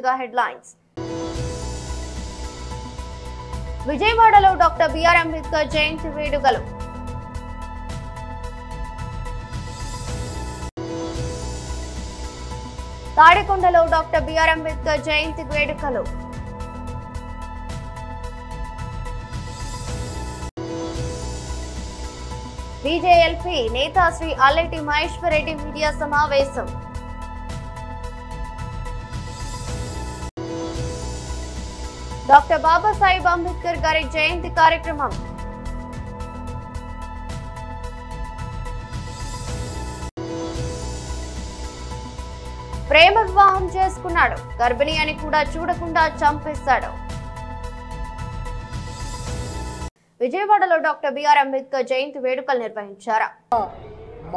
ముందుగా హెడ్లైన్స్. విజయవాడలో doctor BR Ambedkar జయంతి వేడుకలు. తాడికొండలో డాక్టర్ బిఆర్ అంబేద్కర్ జయంతి వేడుకలు. బీజేఎల్పీ నేత శ్రీ అల్లెటి మహేశ్వర్ రెడ్డి మీడియా సమావేశం. డాక్టర్ బాబాసాహెబ్ అంబేద్కర్ గారి జయంతి కార్యక్రమం. ప్రేమ వివాహం చేసుకున్నాడు, గర్భిణి అని కూడా చూడకుండా చంపేశాడు. విజయవాడలో డాక్టర్ బిఆర్ అంబేద్కర్ జయంతి వేడుకలు నిర్వహించారు.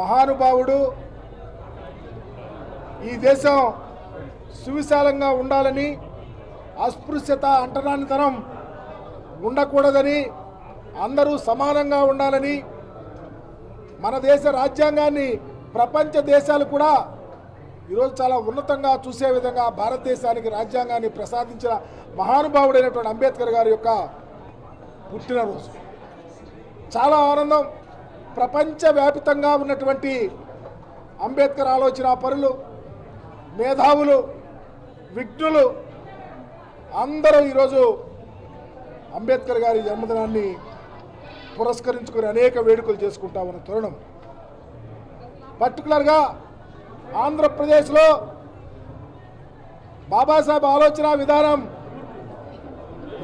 మహానుభావుడు ఈ దేశం సువిశాలంగా ఉండాలని, అస్పృశ్యత అంటరానితనం ఉండకూడదని, అందరూ సమానంగా ఉండాలని, మన దేశ రాజ్యాంగాన్ని ప్రపంచ దేశాలు కూడా ఈరోజు చాలా ఉన్నతంగా చూసే విధంగా భారతదేశానికి రాజ్యాంగాన్ని ప్రసాదించిన మహానుభావుడైనటువంటి అంబేద్కర్ గారి యొక్క పుట్టినరోజు. చాలా ఆనందం. ప్రపంచవ్యాప్తంగా ఉన్నటువంటి అంబేద్కర్ ఆలోచన పరులు, మేధావులు, విజ్ఞులు అందరూ ఈరోజు అంబేద్కర్ గారి జన్మదినాన్ని పురస్కరించుకుని అనేక వేడుకలు చేసుకుంటా ఉన్న తరుణం. పర్టికులర్గా ఆంధ్రప్రదేశ్లో బాబాసాహెబ్ ఆలోచన విధానం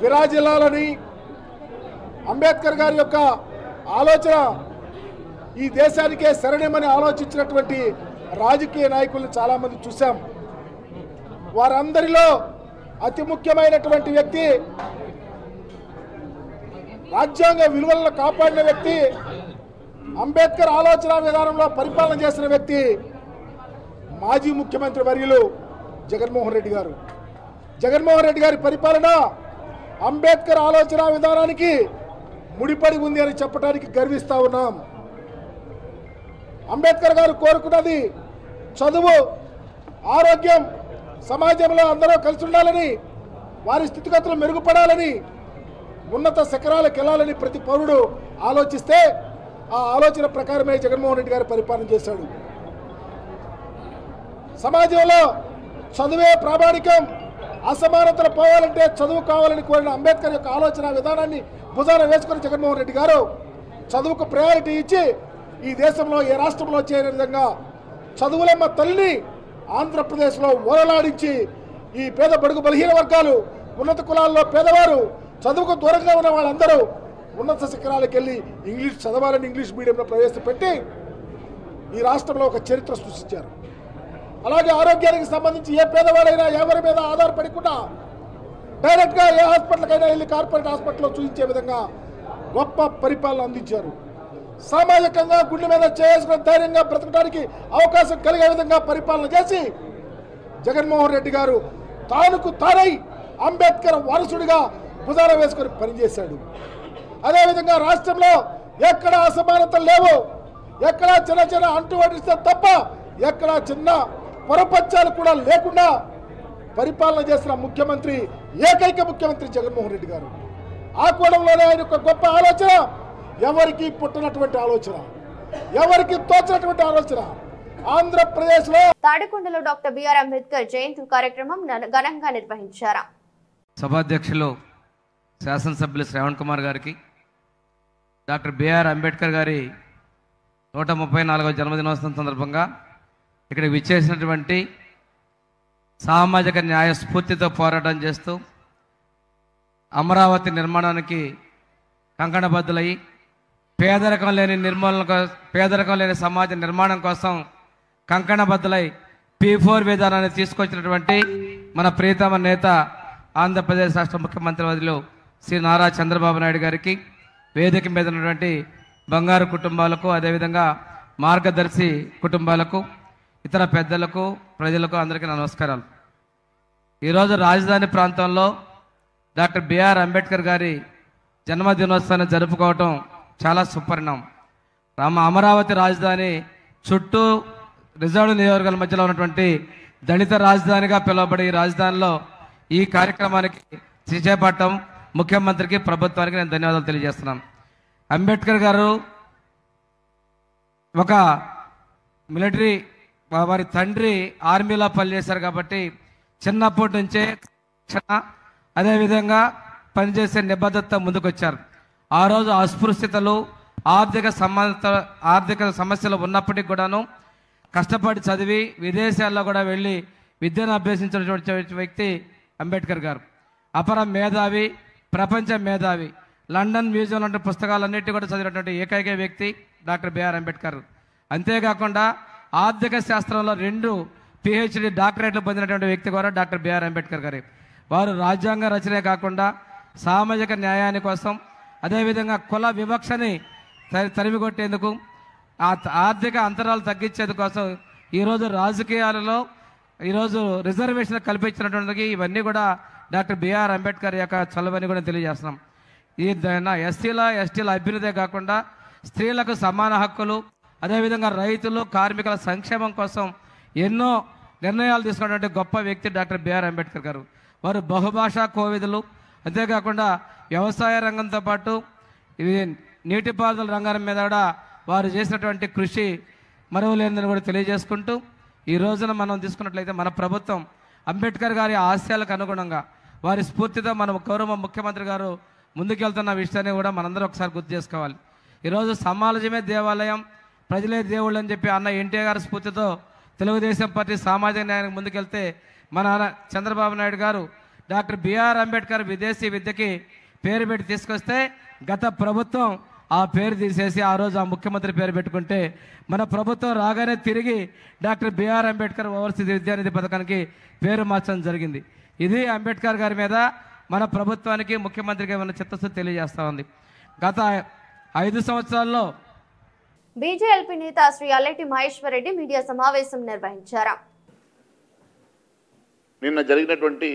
విరాజిల్లాలని, అంబేద్కర్ గారి యొక్క ఆలోచన ఈ దేశానికే శరణ్యమని ఆలోచించినటువంటి రాజకీయ నాయకులను చాలామంది చూశాం. వారందరిలో అతి ముఖ్యమైనటువంటి వ్యక్తి, రాజ్యాంగ విలువలను కాపాడిన వ్యక్తి, అంబేద్కర్ ఆలోచన విధానంలో పరిపాలన చేసిన వ్యక్తి మాజీ ముఖ్యమంత్రి వర్యులు జగన్మోహన్ రెడ్డి గారు. జగన్మోహన్ రెడ్డి గారి పరిపాలన అంబేద్కర్ ఆలోచన విధానానికి ముడిపడి ఉంది అని చెప్పడానికి గర్విస్తా ఉన్నాం. అంబేద్కర్ గారు కోరుకున్నది చదువు, ఆరోగ్యం, సమాజంలో అందరూ కలిసి ఉండాలని, వారి స్థితిగతులు మెరుగుపడాలని, ఉన్నత శిఖరాలకు వెళ్ళాలని ప్రతి పౌరుడు ఆలోచిస్తే ఆ ఆలోచన ప్రకారమే జగన్మోహన్ రెడ్డి గారు పరిపాలన చేశాడు. సమాజంలో చదువే ప్రామాణికం, అసమానతలు పోవాలంటే చదువు కావాలని కోరిన అంబేద్కర్ యొక్క ఆలోచన విధానాన్ని భుజాన వేసుకుని జగన్మోహన్ రెడ్డి గారు చదువుకు ప్రయారిటీ ఇచ్చి ఈ దేశంలో ఏ రాష్ట్రంలో చేయని విధంగా చదువులమ్మ తల్లిని ఆంధ్రప్రదేశ్లో ఓరలాడించి ఈ పేద బడుగు బలహీన వర్గాలు, ఉన్నత కులాల్లో పేదవారు, చదువుకు దూరంగా ఉన్న వాళ్ళందరూ ఉన్నత శిఖరాలకు వెళ్ళి ఇంగ్లీష్ చదవాలని ఇంగ్లీష్ మీడియంలో ప్రవేశపెట్టి ఈ రాష్ట్రంలో ఒక చరిత్ర సృష్టించారు. అలాగే ఆరోగ్యానికి సంబంధించి ఏ పేదవాడైనా ఎవరి మీద ఆధారపడకుండా డైరెక్ట్గా ఏ హాస్పిటల్కైనా వెళ్ళి కార్పొరేట్ హాస్పిటల్లో చూపించే విధంగా గొప్ప పరిపాలన అందించారు. సామాజికంగా గుండె మీద చేసుకుని ధైర్యంగా బ్రతకడానికి అవకాశం కలిగే విధంగా పరిపాలన చేసి జగన్మోహన్ రెడ్డి గారు తానుకు తానై అంబేద్కర్ వారసుడిగా భుజాన వేసుకొని పనిచేశాడు. అదేవిధంగా రాష్ట్రంలో ఎక్కడ అసమానతలు లేవు, ఎక్కడ చిన్న చిన్న అంటువడిస్తే తప్ప ఎక్కడ చిన్న పొరపచ్చాలు కూడా లేకుండా పరిపాలన చేసిన ముఖ్యమంత్రి, ఏకైక ముఖ్యమంత్రి జగన్మోహన్ రెడ్డి గారు. ఆ కోణంలోనే ఆయన యొక్క గొప్ప ఆలోచన, ఎవరికి పుట్టినటువంటి ఆలోచన, ఎవరికి తోచినటువంటి ఆలోచన. ఆంధ్రప్రదేశ్లో తాడికొండలో డాక్టర్ బిఆర్ అంబేద్కర్ జయంతి కార్యక్రమం ఘనంగా నిర్వహించారు. సభాధ్యక్షులు శాసనసభ్యులు శ్రవణ్ కుమార్ గారికి, డాక్టర్ బిఆర్ అంబేద్కర్ గారి 134వ జన్మదినోత్సవం సందర్భంగా ఇక్కడ విచ్చేసినటువంటి సామాజిక న్యాయ స్ఫూర్తితో పోరాటం చేస్తూ అమరావతి నిర్మాణానికి కంకణబద్దులై పేదరికం లేని సమాజ నిర్మాణం కోసం కంకణబద్దులై P4 విధానాన్ని తీసుకొచ్చినటువంటి మన ప్రియతమ నేత ఆంధ్రప్రదేశ్ రాష్ట్ర ముఖ్యమంత్రి వర్యులు శ్రీ నారా చంద్రబాబు నాయుడు గారికి, వేదిక మీద ఉన్నటువంటి బంగారు కుటుంబాలకు, అదేవిధంగా మార్గదర్శి కుటుంబాలకు, ఇతర పెద్దలకు, ప్రజలకు అందరికీ నమస్కారాలు. ఈరోజు రాజధాని ప్రాంతంలో డాక్టర్ బిఆర్ అంబేద్కర్ గారి జన్మదినోత్సవాన్ని జరుపుకోవటం చాలా సుపరిణామం. అమరావతి రాజధాని చుట్టూ రిజర్వ్ నియోజకవర్గాల మధ్యలో ఉన్నటువంటి దళిత రాజధానిగా పిలువబడే ఈ రాజధానిలో ఈ కార్యక్రమానికి చేపట్టడం ముఖ్యమంత్రికి ప్రభుత్వానికి నేను ధన్యవాదాలు తెలియజేస్తున్నాను. అంబేద్కర్ గారు ఒక మిలిటరీ, వారి తండ్రి ఆర్మీలో పనిచేశారు కాబట్టి చిన్నప్పటి నుంచే అదేవిధంగా పనిచేసే నిబద్ధత ముందుకొచ్చారు. ఆ రోజు అస్పృశ్యతలు, ఆర్థిక సమస్యలు ఉన్నప్పటికీ కూడాను కష్టపడి చదివి విదేశాల్లో కూడా వెళ్ళి విద్యను అభ్యసించినటువంటి వ్యక్తి అంబేద్కర్ గారు. అపర మేధావి, ప్రపంచ మేధావి, లండన్ మ్యూజియం లాంటి పుస్తకాలన్నిటి కూడా చదివినటువంటి ఏకైక వ్యక్తి డాక్టర్ బిఆర్ అంబేద్కర్. అంతేకాకుండా ఆర్థిక శాస్త్రంలో 2 PhD డాక్టరేట్లు పొందినటువంటి వ్యక్తి కూడా డాక్టర్ బిఆర్ అంబేద్కర్ గారు. వారు రాజ్యాంగ రచనే కాకుండా సామాజిక న్యాయాని కోసం, అదేవిధంగా కుల వివక్షని తరిమికొట్టేందుకు, ఆర్థిక అంతరాలు తగ్గించేందుకోసం ఈరోజు రాజకీయాలలో ఈరోజు రిజర్వేషన్ కల్పించినటువంటి ఇవన్నీ కూడా డాక్టర్ బిఆర్ అంబేద్కర్ యొక్క చలవని కూడా తెలియజేస్తున్నాం. ఈ ఎస్టీల అభ్యున్నదే కాకుండా స్త్రీలకు సమాన హక్కులు, అదేవిధంగా రైతులు, కార్మికుల సంక్షేమం కోసం ఎన్నో నిర్ణయాలు తీసుకున్నటువంటి గొప్ప వ్యక్తి డాక్టర్ బిఆర్ అంబేద్కర్ గారు. వారు బహుభాషా కోవిదులు. అంతేకాకుండా వ్యవసాయ రంగంతో పాటు ఇది నీటిపారుదల రంగం మీద కూడా వారు చేసినటువంటి కృషి మరువలేనిదని కూడా తెలియజేసుకుంటూ, ఈ రోజున మనం తీసుకున్నట్లయితే మన ప్రభుత్వం అంబేద్కర్ గారి ఆశయాలకు అనుగుణంగా వారి స్ఫూర్తితో మన గౌరవ ముఖ్యమంత్రి గారు ముందుకెళ్తున్న విషయాన్ని కూడా మనందరం ఒకసారి గుర్తు చేసుకోవాలి. ఈరోజు సమాజమే దేవాలయం, ప్రజలే దేవుళ్ళు అని చెప్పి అన్న ఎన్టీఆర్ గారి స్ఫూర్తితో తెలుగుదేశం పార్టీ సామాజిక న్యాయానికి ముందుకెళ్తే మన చంద్రబాబు నాయుడు గారు డాక్టర్ బిఆర్ అంబేద్కర్ విదేశీ విద్యకి పేరు పెట్టి తీసుకొస్తే గత ప్రభుత్వం ఆ పేరు తీసేసి ఆ రోజు ఆ ముఖ్యమంత్రి పేరు పెట్టుకుంటే మన ప్రభుత్వం రాగానే తిరిగి డాక్టర్ బిఆర్ అంబేద్కర్ ఓవర్సీస్ విద్యానిధి పథకానికి పేరు మార్చడం జరిగింది. ఇది అంబేద్కర్ గారి మీద మన ప్రభుత్వానికి, ముఖ్యమంత్రికి ఉన్న చిత్తశుద్ధి తెలియజేస్తా ఉంది. గత 5 సంవత్సరాల్లో బీజేఎల్పీ నేత శ్రీ అల్లెటి మహేశ్వర్ రెడ్డి మీడియా సమావేశం నిర్వహించారు. నిన్న జరిగినటువంటి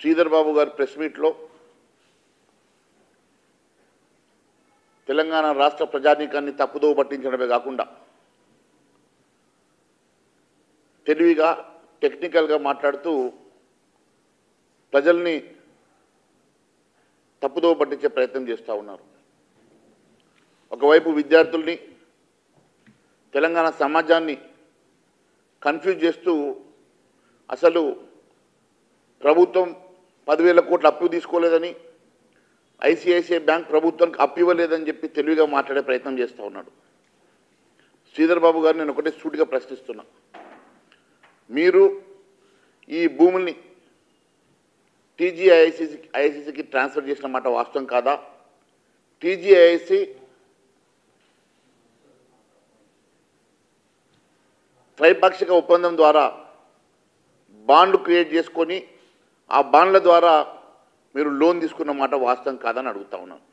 శ్రీధర్ బాబు గారి ప్రెస్ మీట్లో తెలంగాణ రాష్ట్ర ప్రజానీకాన్ని తప్పుదోవ పట్టించడమే కాకుండా తెలివిగా, టెక్నికల్గా మాట్లాడుతూ ప్రజల్ని తప్పుదోవ పట్టించే ప్రయత్నం చేస్తూ ఉన్నారు. ఒకవైపు విద్యార్థుల్ని, తెలంగాణ సమాజాన్ని కన్ఫ్యూజ్ చేస్తూ అసలు ప్రభుత్వం 10,000 కోట్ల అప్పు తీసుకోలేదని, ఐసిఐసిఐ బ్యాంక్ ప్రభుత్వానికి అప్పు ఇవ్వలేదని చెప్పి తెలివిగా మాట్లాడే ప్రయత్నం చేస్తూ ఉన్నాడు. శ్రీధర్ బాబు గారు నేను ఒకటే సూటిగా ప్రశ్నిస్తున్నా, మీరు ఈ భూముల్ని ఐఐసిసికి ట్రాన్స్ఫర్ చేసిన మాట వాస్తవం కాదా? టీజీఐఐసి త్రైపాక్షిక ఒప్పందం ద్వారా బాండ్లు క్రియేట్ చేసుకొని ఆ బాండ్ల ద్వారా మీరు లోన్ తీసుకున్న మాట వాస్తవం కాదని అడుగుతా ఉన్నాను.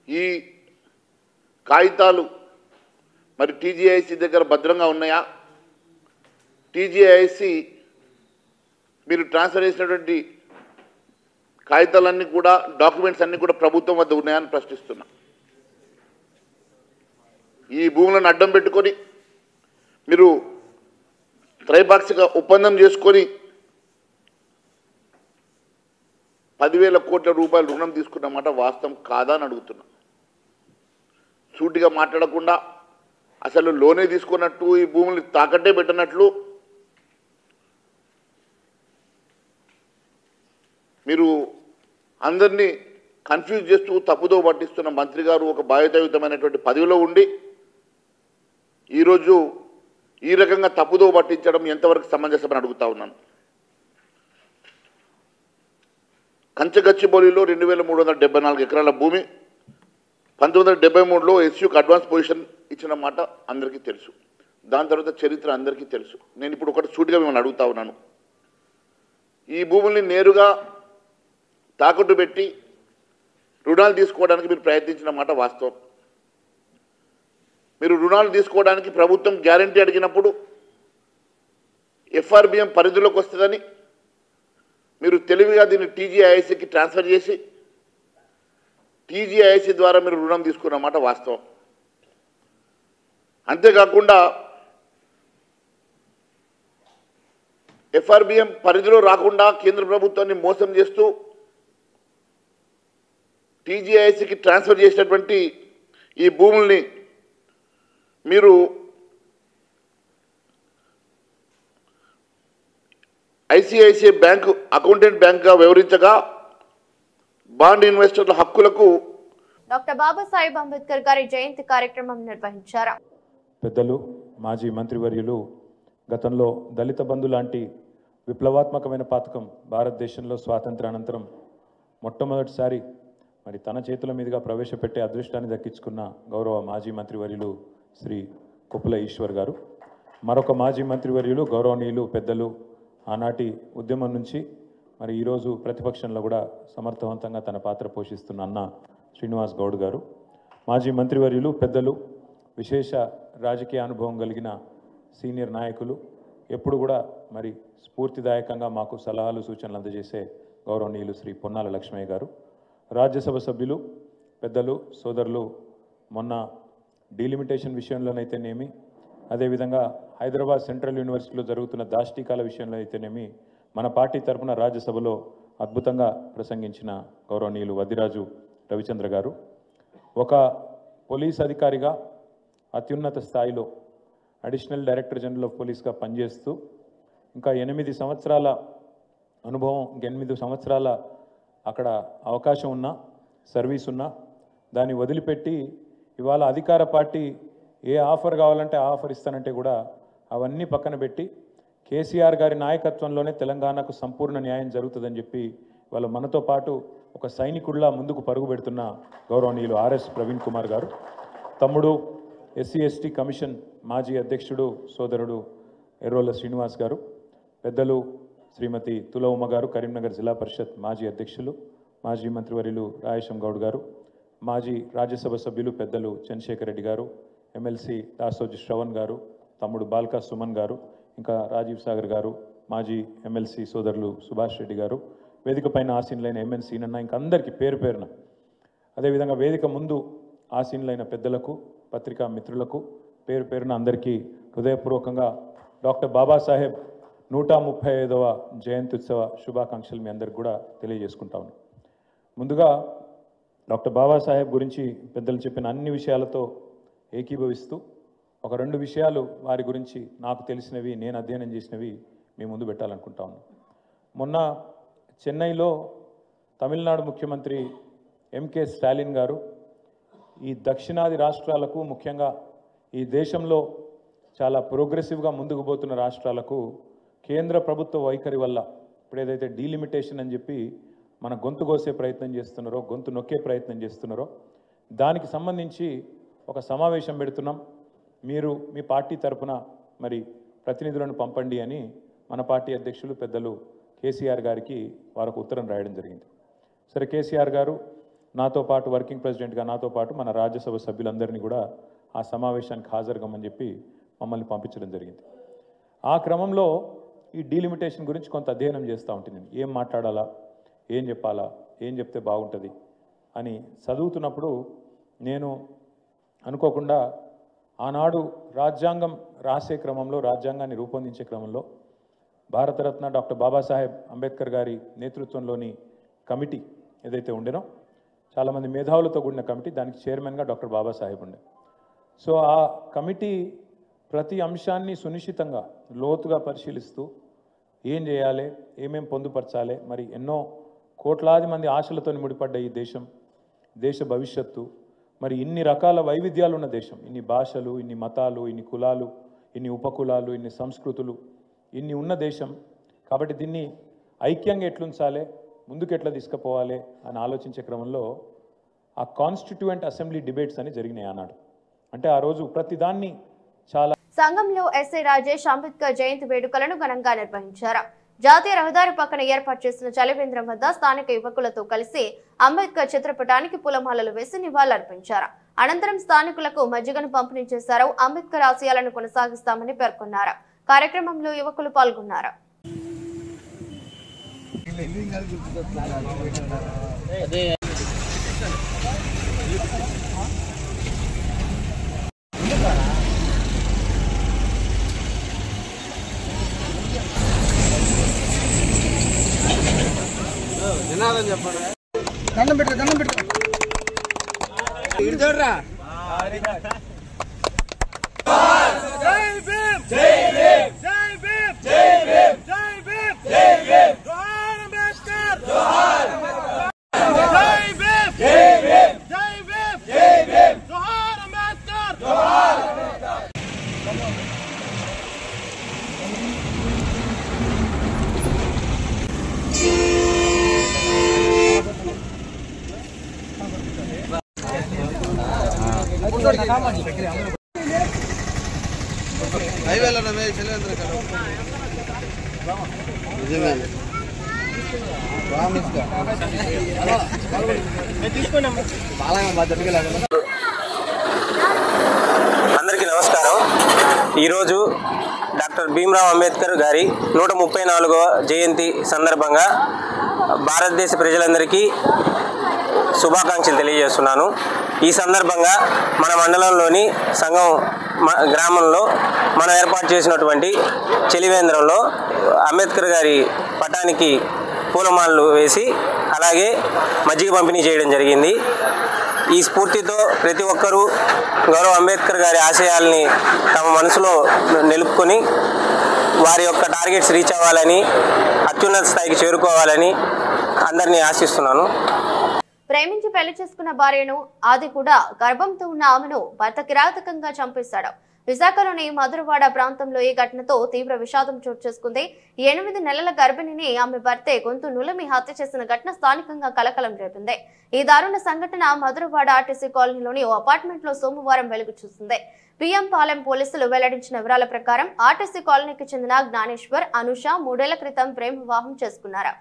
ఈ కాగితాలు మరి టీజీఐసి దగ్గర భద్రంగా ఉన్నాయా? టీజీఐసి మీరు ట్రాన్స్ఫర్ చేసినటువంటి కాగితాలన్నీ కూడా, డాక్యుమెంట్స్ అన్నీ కూడా ప్రభుత్వం వద్ద ఉన్నాయని ప్రశ్నిస్తున్నా. ఈ భూములను అడ్డం పెట్టుకొని మీరు త్రైపాక్షిక ఒప్పందం చేసుకొని 10,000 కోట్ల రూపాయల రుణం తీసుకున్నమాట వాస్తవం కాదా అని అడుగుతున్నా. సూటిగా మాట్లాడకుండా అసలు లోనే తీసుకున్నట్టు, ఈ భూములు తాకట్టే పెట్టినట్లు మీరు అందరినీ కన్ఫ్యూజ్ చేస్తూ తప్పుదో పట్టిస్తున్న మంత్రి గారు ఒక బాధ్యతాయుతమైనటువంటి పదవిలో ఉండి ఈరోజు ఈ రకంగా తప్పుదో పట్టించడం ఎంతవరకు సమంజసమని అడుగుతా ఉన్నాను. కంచగచ్చిబౌలిలో 2,374 ఎకరాల భూమి 1973లో ఎస్యూకి అడ్వాన్స్ పొజిషన్ ఇచ్చిన మాట అందరికీ తెలుసు. దాని తర్వాత చరిత్ర అందరికీ తెలుసు. నేను ఇప్పుడు ఒకటి సూటిగా మిమ్మల్ని అడుగుతా ఉన్నాను, ఈ భూముల్ని నేరుగా తాకట్టు పెట్టి రుణాలు తీసుకోవడానికి మీరు ప్రయత్నించిన మాట వాస్తవం. మీరు రుణాలు తీసుకోవడానికి ప్రభుత్వం గ్యారంటీ అడిగినప్పుడు ఎఫ్ఆర్బిఎం పరిధిలోకి వస్తుందని మీరు తెలివిగా దీన్ని టీజీఐఐసికి ట్రాన్స్ఫర్ చేసి టీజీఐఐసి ద్వారా మీరు రుణం తీసుకున్న మాట వాస్తవం. అంతేకాకుండా ఎఫ్ఆర్బిఎం పరిధిలో రాకుండా కేంద్ర ప్రభుత్వాన్ని మోసం చేస్తూ టీజీఐసికి ట్రాన్స్ఫర్ చేసినటువంటి ఈ భూముల్ని మీరు ఐసిఐసిఐ బ్యాంకు అకౌంటెంట్ బ్యాంక్గా వ్యవహరించగా బాండ్ ఇన్వెస్టర్ల హక్కులకు డాక్టర్ బాబాసాహెబ్ అంబేద్కర్ గారి జయంతి కార్యక్రమం నిర్వహించారు. పెద్దలు మాజీ మంత్రివర్యులు గతంలో దళిత బంధు లాంటి విప్లవాత్మకమైన పథకం భారతదేశంలో స్వాతంత్రానంతరం మొట్టమొదటిసారి మరి తన చేతుల మీదుగా ప్రవేశపెట్టే అదృష్టాన్ని దక్కించుకున్న గౌరవ మాజీ మంత్రివర్యులు శ్రీ కొప్పుల ఈశ్వర్ గారు, మరొక మాజీ మంత్రివర్యులు గౌరవనీయులు పెద్దలు ఆనాటి ఉద్యమం నుంచి మరి ఈరోజు ప్రతిపక్షంలో కూడా సమర్థవంతంగా తన పాత్ర పోషిస్తున్న అన్న శ్రీనివాస్ గౌడ్ గారు, మాజీ మంత్రివర్యులు పెద్దలు విశేష రాజకీయ అనుభవం కలిగిన సీనియర్ నాయకులు, ఎప్పుడు కూడా మరి స్ఫూర్తిదాయకంగా మాకు సలహాలు సూచనలు అందజేసే గౌరవనీయులు శ్రీ పొన్నాల లక్ష్మయ్య గారు, రాజ్యసభ సభ్యులు పెద్దలు సోదరులు, మొన్న డీలిమిటేషన్ విషయంలోనైతేనేమి, అదేవిధంగా హైదరాబాద్ సెంట్రల్ యూనివర్సిటీలో జరుగుతున్న దాష్టీకాల విషయంలో అయితేనేమి మన పార్టీ తరఫున రాజ్యసభలో అద్భుతంగా ప్రసంగించిన గౌరవనీయులు వద్దిరాజు రవిచంద్ర గారు, ఒక పోలీస్ అధికారిగా అత్యున్నత స్థాయిలో అడిషనల్ డైరెక్టర్ జనరల్ ఆఫ్ పోలీస్గా పనిచేస్తూ ఇంకా 8 సంవత్సరాల అనుభవం, 8 సంవత్సరాల అక్కడ అవకాశం ఉన్నా, సర్వీస్ ఉన్నా దాన్ని వదిలిపెట్టి ఇవాళ అధికార పార్టీ ఏ ఆఫర్ కావాలంటే ఆ ఆఫర్ ఇస్తానంటే కూడా అవన్నీ పక్కన పెట్టి కేసీఆర్ గారి నాయకత్వంలోనే తెలంగాణకు సంపూర్ణ న్యాయం జరుగుతుందని చెప్పి వాళ్ళ మనతో పాటు ఒక సైనికుడిలా ముందుకు పరుగు పెడుతున్న గౌరవనీయులు ఆర్ఎస్ ప్రవీణ్ కుమార్ గారు, తమ్ముడు ఎస్సీ/ఎస్టీ కమిషన్ మాజీ అధ్యక్షుడు సోదరుడు ఎర్రోల శ్రీనివాస్ గారు, పెద్దలు శ్రీమతి తుల ఉమ్మ గారు, కరీంనగర్ జిల్లా పరిషత్ మాజీ అధ్యక్షులు, మాజీ మంత్రివర్యులు రాయేశం గౌడ్ గారు, మాజీ రాజ్యసభ సభ్యులు పెద్దలు చంద్రశేఖర్ రెడ్డి గారు, ఎమ్మెల్సీ దాసోజి శ్రవణ్ గారు, తమ్ముడు బాల్కా సుమన్ గారు, ఇంకా రాజీవ్ సాగర్ గారు, మాజీ ఎమ్మెల్సీ సోదరులు సుభాష్ రెడ్డి గారు, వేదిక పైన ఆసీనులైన ఎంఎన్సీ నన్న ఇంకా అందరికీ పేరు పేరున, అదేవిధంగా వేదిక ముందు ఆసీనులైన పెద్దలకు, పత్రికా మిత్రులకు పేరు పేరున అందరికీ హృదయపూర్వకంగా డాక్టర్ బాబాసాహెబ్ 135వ జయంత్యుత్సవ శుభాకాంక్షలు మీ అందరికి కూడా తెలియజేసుకుంటా ఉన్నాను. ముందుగా డాక్టర్ బాబాసాహెబ్ గురించి పెద్దలు చెప్పిన అన్ని విషయాలతో ఏకీభవిస్తూ ఒక 2 విషయాలు వారి గురించి నాకు తెలిసినవి, నేను అధ్యయనం చేసినవి మీ ముందు పెట్టాలనుకుంటా ఉన్నాను. మొన్న చెన్నైలో తమిళనాడు ముఖ్యమంత్రి ఎంకే స్టాలిన్ గారు ఈ దక్షిణాది రాష్ట్రాలకు, ముఖ్యంగా ఈ దేశంలో చాలా ప్రోగ్రెసివ్గా ముందుకు పోతున్న రాష్ట్రాలకు కేంద్ర ప్రభుత్వ వైఖరి వల్ల ఇప్పుడు ఏదైతే డీలిమిటేషన్ అని చెప్పి మన గొంతు కోసే ప్రయత్నం చేస్తున్నారో, గొంతు నొక్కే ప్రయత్నం చేస్తున్నారో దానికి సంబంధించి ఒక సమావేశం పెడుతున్నాం, మీరు మీ పార్టీ తరఫున మరి ప్రతినిధులను పంపండి అని మన పార్టీ అధ్యక్షులు పెద్దలు కేసీఆర్ గారికి వారికి ఉత్తరం రాయడం జరిగింది. సరే, కేసీఆర్ గారు నాతో పాటు వర్కింగ్ ప్రెసిడెంట్గా నాతో పాటు మన రాజ్యసభ సభ్యులందరినీ కూడా ఆ సమావేశానికి హాజరుగమని చెప్పి మమ్మల్ని పంపించడం జరిగింది. ఆ క్రమంలో ఈ డీలిమిటేషన్ గురించి కొంత అధ్యయనం చేస్తూ ఉంటుంది. నేను ఏం మాట్లాడాలా, ఏం చెప్పాలా, ఏం చెప్తే బాగుంటుంది అని చదువుతున్నప్పుడు నేను అనుకోకుండా ఆనాడు రాజ్యాంగం రాసే క్రమంలో, రాజ్యాంగాన్ని రూపొందించే క్రమంలో భారతరత్న డాక్టర్ బాబాసాహెబ్ అంబేద్కర్ గారి నేతృత్వంలోని కమిటీ ఏదైతే ఉండేనో, చాలామంది మేధావులతో కూడిన కమిటీ, దానికి చైర్మన్గా డాక్టర్ బాబాసాహెబ్ ఉండే. సో ఆ కమిటీ ప్రతి అంశాన్ని సునిశ్చితంగా లోతుగా పరిశీలిస్తూ ఏం చేయాలి, ఏమేం పొందుపరచాలి, మరి ఎన్నో కోట్లాది మంది ఆశలతో ముడిపడ్డ ఈ దేశం, దేశ భవిష్యత్తు, మరి ఇన్ని రకాల వైవిధ్యాలు ఉన్న దేశం, ఇన్ని భాషలు, ఇన్ని మతాలు, ఇన్ని కులాలు, ఇన్ని ఉపకులాలు, ఇన్ని సంస్కృతులు, ఇన్ని ఉన్న దేశం కాబట్టి దీన్ని ఐక్యంగా ఎట్లుంచాలి, ముందుకు ఎట్లా తీసుకుపోవాలి అని ఆలోచించే క్రమంలో ఆ కాన్స్టిట్యూయెంట్ అసెంబ్లీ డిబేట్స్ అని జరిగినాయి ఆనాడు. అంటే ఆ రోజు ప్రతిదాన్ని చాలా సంఘంలో ఎస్ఐ రాజేష్ అంబేద్కర్ జయంతి వేడుకలను ఘనంగా నిర్వహించారు. జాతీయ రహదారి పక్కన ఏర్పాటు చేసిన చలివేంద్రం వద్ద స్థానిక యువకులతో కలిసి అంబేద్కర్ చిత్రపటానికి పూలమాలలు వేసి నివాళులర్పించారు. అనంతరం స్థానికులకు మజ్జిగను పంపిణీ చేశారు. అంబేద్కర్ ఆశయాలను కొనసాగిస్తామని పేర్కొన్నారు. కార్యక్రమంలో యువకులు పాల్గొన్నారు. దండం పెట్టు చూడరా అందరికీ నమస్కారం. ఈరోజు డాక్టర్ భీమ్రావ్ అంబేద్కర్ గారి 134వ జయంతి సందర్భంగా భారతదేశ ప్రజలందరికీ శుభాకాంక్షలు తెలియజేస్తున్నాను. ఈ సందర్భంగా మన మండలంలోని సంఘం గ్రామంలో మనం ఏర్పాటు చేసినటువంటి చలివేంద్రంలో అంబేద్కర్ గారి పటానికి పూలమాలలు వేసి అలాగే మజ్జిగ పంపిణీ చేయడం జరిగింది. ఈ స్ఫూర్తితో ప్రతి ఒక్కరూ గౌరవ అంబేద్కర్ గారి ఆశయాల్ని తమ మనసులో నిలుపుకొని వారి యొక్క టార్గెట్స్ రీచ్ అవ్వాలని, అత్యున్నత స్థాయికి చేరుకోవాలని అందరినీ ఆశిస్తున్నాను. ప్రేమించి పెళ్లి చేసుకున్న భార్యను, అది కూడా గర్భంతో ఉన్న ఆమెను భర్త కిరాతకంగా చంపేశాడు. విశాఖలోని మధురవాడ ప్రాంతంలో ఈ ఘటనతో తీవ్ర విషాదం చోటు చేసుకుంది. 8 నెలల గర్భిణిని ఆమె భర్తే గొంతు నులిమి హత్య చేసిన ఘటన స్థానికంగా కలకలం రేపింది. ఈ దారుణ సంఘటన మధురవాడ ఆర్టీసీ కాలనీలోని ఓ అపార్ట్మెంట్ లో సోమవారం వెలుగు చూసింది. పిఎం పాలెం పోలీసులు వెల్లడించిన వివరాల ప్రకారం ఆర్టీసీ కాలనీకి చెందిన జ్ఞానేశ్వర్, అనుష 3 ఏళ్ల క్రితం ప్రేమ వివాహం చేసుకున్నారు.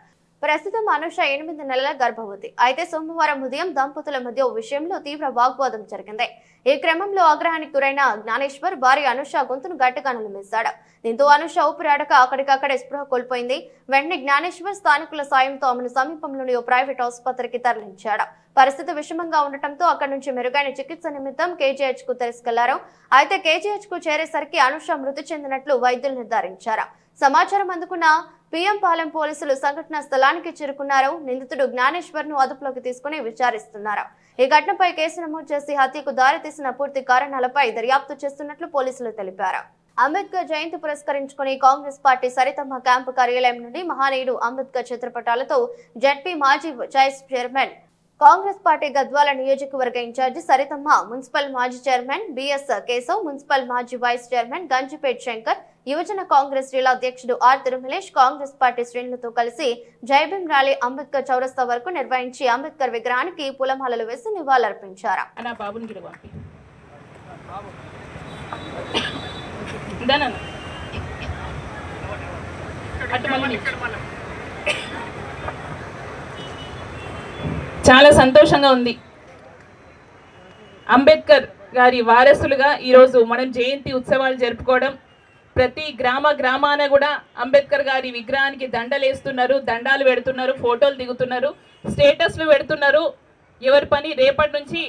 ప్రస్తుతం అనుష 8 నెలల గర్భవతి. అయితే సోమవారం ఉదయం దంపతుల మధ్య ఓ విషయంలో తీవ్ర వాగ్వాదం జరిగింది. ఈ క్రమంలో ఆగ్రహానికి గురైన జ్ఞానేశ్వర్ భార్య అనుష గొంతును గట్టిగా నులిమేశాడు. దీంతో అనుష ఊపిరాడక అక్కడికక్కడే స్పృహ కోల్పోయింది. వెంటనే జ్ఞానేశ్వర్ స్థానికుల సాయంతో ఆమెను సమీపంలోని ఓ ప్రైవేట్ ఆసుపత్రికి తరలించాడు. పరిస్థితి విషమంగా ఉండటంతో అక్కడి నుంచి మెరుగైన చికిత్స నిమిత్తం కేజీహెచ్ కు తీసుకెళ్లారు. అయితే కేజీహెచ్ కు చేరేసరికి అనుష మృతి చెందినట్లు వైద్యులు నిర్ధారించారు. సమాచారం అందుకున్న పిఎం పాలెం పోలీసులు సంఘటనా స్థలానికి చేరుకున్నారు. నిందితుడు జ్ఞానేశ్వర్ ను అదుపులోకి తీసుకుని విచారిస్తున్నారు. ఈ ఘటనపై కేసు నమోదు చేసి హత్యకు దారితీసిన పూర్తి కారణాలపై దర్యాప్తు చేస్తున్నట్లు పోలీసులు తెలిపారు. అంబేద్కర్ జయంతి పురస్కరించుకుని కాంగ్రెస్ పార్టీ సరితమ్మ క్యాంపు కార్యాలయం నుండి మహానీయుడు అంబేద్కర్ చిత్రపటాలతో జడ్పీ మాజీ vice chairman, Congress party Gadwal నియోజకవర్గ ఇన్ఛార్జి సరితమ్మ, మున్సిపల్ మాజీ చైర్మన్ బిఎస్ కేశవ్, మున్సిపల్ మాజీ వైస్ చైర్మన్ గంజిపేట్ శంకర్, యువజన కాంగ్రెస్ జిల్లా అధ్యక్షుడు ఆర్ తిరుమలేష్ కాంగ్రెస్ పార్టీ శ్రేణులతో కలిసి జైభీం ర్యాలీ అంబేద్కర్ చౌరస్తా వరకు నిర్వహించి అంబేద్కర్ విగ్రహానికి పూలమాలలు వేసి నివాళులర్పించారు. చాలా సంతోషంగా ఉంది. అంబేద్కర్ గారి వారసులుగా ఈరోజు మనం జయంతి ఉత్సవాలు జరుపుకోవడం, ప్రతి గ్రామాన కూడా అంబేద్కర్ గారి విగ్రహానికి దండలేస్తున్నారు, దండాలు పెడుతున్నారు, ఫోటోలు దిగుతున్నారు, స్టేటస్లు పెడుతున్నారు. ఎవరి పని రేపటి నుంచి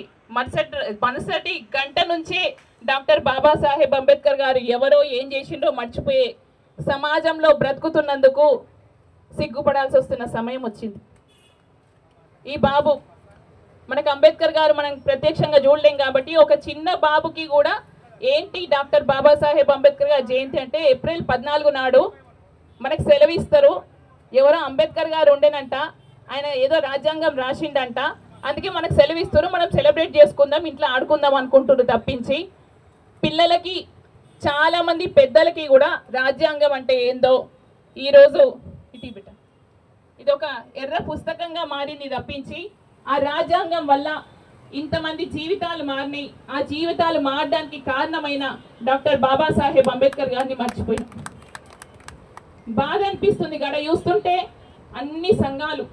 మరుసటి గంట నుంచి డాక్టర్ బాబాసాహెబ్ అంబేద్కర్ గారు ఎవరో ఏం చేసిండో మర్చిపోయే సమాజంలో బ్రతుకుతున్నందుకు సిగ్గుపడాల్సి వస్తున్న సమయం వచ్చింది. ఈ బాబు మనకు అంబేద్కర్ గారు మనం ప్రత్యక్షంగా చూడలేం కాబట్టి ఒక చిన్న బాబుకి కూడా ఏంటి డాక్టర్ బాబాసాహెబ్ అంబేద్కర్ గారి జయంతి అంటే ఏప్రిల్ 14 నాడు మనకు సెలవు ఇస్తారు. ఎవరో అంబేద్కర్ గారు ఉండేనంట, ఆయన ఏదో రాజ్యాంగం రాసిండంట, అందుకే మనకు సెలవు ఇస్తారు, మనం సెలబ్రేట్ చేసుకుందాం, ఇంట్లో ఆడుకుందాం అనుకుంటున్నారు తప్పించి పిల్లలకి, చాలామంది పెద్దలకి కూడా రాజ్యాంగం అంటే ఏందో ఈరోజు ఇది ఒక ఎర్ర పుస్తకంగా మారింది తప్పించి ఆ రాజ్యాంగం వల్ల ఇంతమంది జీవితాలు మారినాయి. ఆ జీవితాలు మారడానికి కారణమైన డాక్టర్ బాబాసాహెబ్ అంబేద్కర్ గారిని మర్చిపోయి బాధ అనిపిస్తుంది. గడ చూస్తుంటే అన్ని సంఘాలు,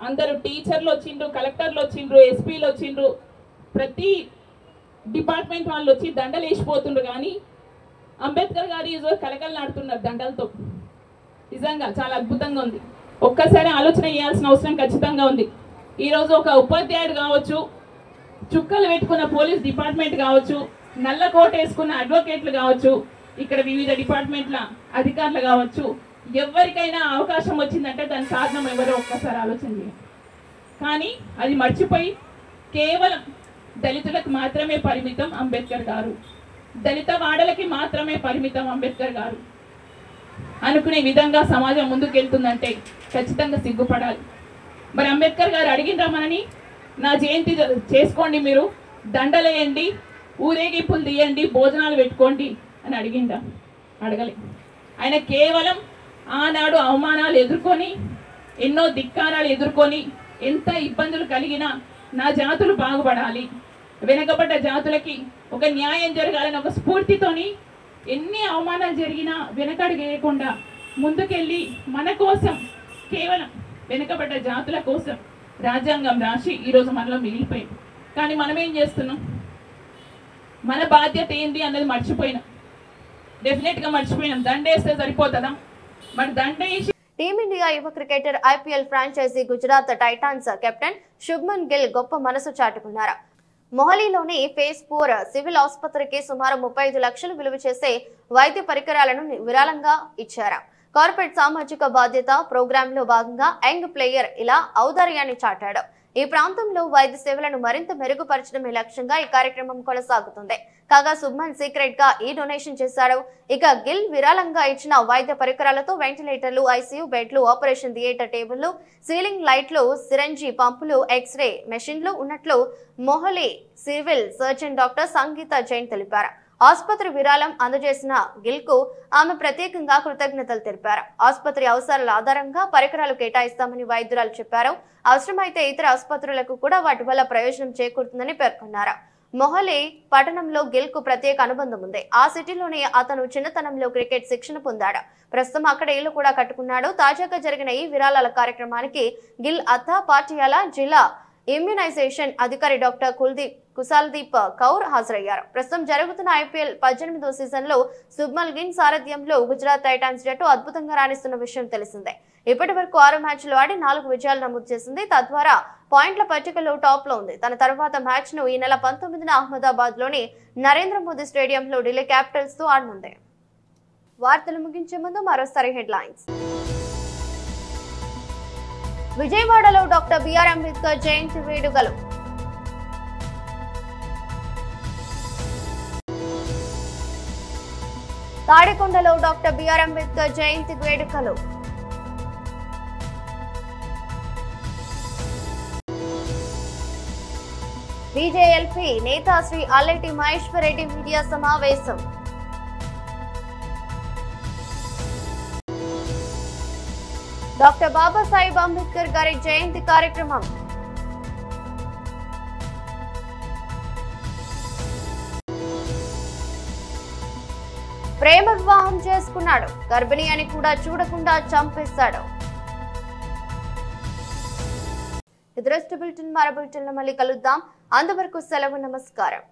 అందరూ టీచర్లు వచ్చిండ్రు, కలెక్టర్లు వచ్చిండ్రు, ఎస్పీలు వచ్చిండ్రు, ప్రతి డిపార్ట్మెంట్ వాళ్ళు వచ్చి దండలు వేసిపోతుండ్రు. కానీ అంబేద్కర్ గారు ఈరోజు కలకలలాడుతున్నారు దండలతో. నిజంగా చాలా అద్భుతంగా ఉంది. ఒక్కసారి ఆలోచన చేయాల్సిన అవసరం ఖచ్చితంగా ఉంది. ఈరోజు ఒక ఉపాధ్యాయుడు కావచ్చు, చుక్కలు పెట్టుకున్న పోలీస్ డిపార్ట్మెంట్ కావచ్చు, నల్ల కోట వేసుకున్న అడ్వకేట్లు కావచ్చు, ఇక్కడ వివిధ డిపార్ట్మెంట్ల అధికారులు కావచ్చు, ఎవరికైనా అవకాశం వచ్చిందంటే దాని కారణం ఎవరో ఒక్కసారి ఆలోచన చేయండి. కానీ అది మర్చిపోయి కేవలం దళితులకు మాత్రమే పరిమితం అంబేద్కర్ గారు, దళిత వాడలకి మాత్రమే పరిమితం అంబేద్కర్ గారు అనుకునే విధంగా సమాజం ముందుకెళ్తుందంటే ఖచ్చితంగా సిగ్గుపడాలి. మరి అంబేద్కర్ గారు అడిగినరా మనని, నా జయంతి చేసుకోండి, మీరు దండలేయండి, ఊరేగింపులు తీయండి, భోజనాలు పెట్టుకోండి అని అడిగిండా? అడగలే. ఆయన కేవలం ఆనాడు అవమానాలు ఎదుర్కొని, ఎన్నో ధిక్కారాలు ఎదుర్కొని, ఎంత ఇబ్బందులు కలిగినా నా జాతులు బాగుపడాలి, వెనకబడ్డ జాతులకి ఒక న్యాయం జరగాలని ఒక స్ఫూర్తితోని ఎన్ని అవమానాలు జరిగినా వెనకడుగేయకుండా ముందుకెళ్ళి మన కోసం, కేవలం వెనకబడ్డ జాతుల కోసం రాజ్యాంగం రాసి ఈరోజు మనలో మిగిలిపోయాం. కానీ మనం ఏం చేస్తున్నాం? మన బాధ్యత ఏంది అన్నది మర్చిపోయినాం, డెఫినెట్గా మర్చిపోయినాం. దండేస్తే సరిపోతుందా? మరి దండేసి టీమిండియా యువ cricketer IPL franchise Gujarat titans captain Shubman Gill గొప్ప మనసు చాటుకున్నారు. మొహాలీలోని ఫేజ్ 4 సివిల్ ఆసుపత్రికి సుమారు 35 లక్షలు విలువ చేసే వైద్య పరికరాలను విరాళంగా ఇచ్చారు. కార్పొరేట్ సామాజిక బాధ్యత ప్రోగ్రామ్ లో భాగంగా యంగ్ ప్లేయర్ ఇలా ఔదార్యాన్ని చాటాడు. ఈ ప్రాంతంలో వైద్య సేవలను మరింత మెరుగుపరచడమే లక్ష్యంగా ఈ కార్యక్రమం కొనసాగుతుంది. కాగా శుభ్మన్ సీక్రెట్ గా ఈ డొనేషన్ చేశాడు. ఇక గిల్ విరాళంగా ఇచ్చిన వైద్య పరికరాలతో వెంటిలేటర్లు, ఐసీయూ బెడ్లు, ఆపరేషన్ థియేటర్ టేబుల్లు, సీలింగ్ లైట్లు, సిరంజీ పంపులు, ఎక్స్రే మెషిన్లు ఉన్నట్లు మొహాలీ సివిల్ సర్జన్ డాక్టర్ సంగీత జైన్ తెలిపారు. ఆసుపత్రి విరాళం అందజేసిన గిల్ కు ఆమె ప్రత్యేకంగా కృతజ్ఞతలు తెలిపారు. ఆసుపత్రి అవసరాల ఆధారంగా పరికరాలు కేటాయిస్తామని వైద్యురాలు చెప్పారు. అవసరమైతే ఇతర ఆసుపత్రులకు కూడా వాటి వల్ల ప్రయోజనం చేకూరుతుందని పేర్కొన్నారు. మొహాలీ పట్టణంలో గిల్ కు ప్రత్యేక అనుబంధం ఉంది. ఆ సిటీలోనే అతను చిన్నతనంలో క్రికెట్ శిక్షణ పొందాడు. ప్రస్తుతం అక్కడ ఇల్లు కూడా కట్టుకున్నాడు. తాజాగా జరిగిన ఈ విరాళాల కార్యక్రమానికి గిల్ అత్త పాటియాలా జిల్లా ఇమ్యునైజేషన్ అధికారి డాక్టర్ కుశాల్దీప్ కౌర్ హాజరయ్యారు. ప్రస్తుతం జరుగుతున్న ఐపీఎల్ 18వ సీజన్ లో శుభ్మన్ గిల్ సారథ్యంలో గుజరాత్ టైటాన్స్ జట్టు అద్భుతంగా రాణిస్తున్న విషయం తెలిసిందే. ఇప్పటి వరకు 6 మ్యాచ్లు ఆడి 4 విజయాలు నమోదు చేసింది. తద్వారా పాయింట్ల పట్టికలో టాప్ లో ఉంది. తన తర్వాత మ్యాచ్ ను ఈ నెల 19న అహ్మదాబాద్ లోని నరేంద్ర మోదీ స్టేడియంలో ఢిల్లీ క్యాపిటల్స్ తో ఆడనుంది. వార్తలు ముగించే ముందు మరోసారి హెడ్లైన్స్. విజయవాడలో డాక్టర్ బిఆర్ అంబేద్కర్ జయంతి వేడుకలు. తాడికొండలో డాక్టర్ బిఆర్ అంబేద్కర్ జయంతి వేడుకలు. బీజేఎల్పీ నేత శ్రీ అల్లెటి మహేశ్వర్ రెడ్డి మీడియా సమావేశం. డాక్టర్ బాబాసాహెబ్ అంబేద్కర్ గారి జయంతి కార్యక్రమం. ప్రేమ వివాహం చేసుకున్నాడు, గర్భిణి అని కూడా చూడకుండా చంపేశాడు. ఇది బులెటిన్. మరో బులెటిన్ లో మళ్ళీ కలుద్దాం. అంతవరకు సెలవు. నమస్కారం.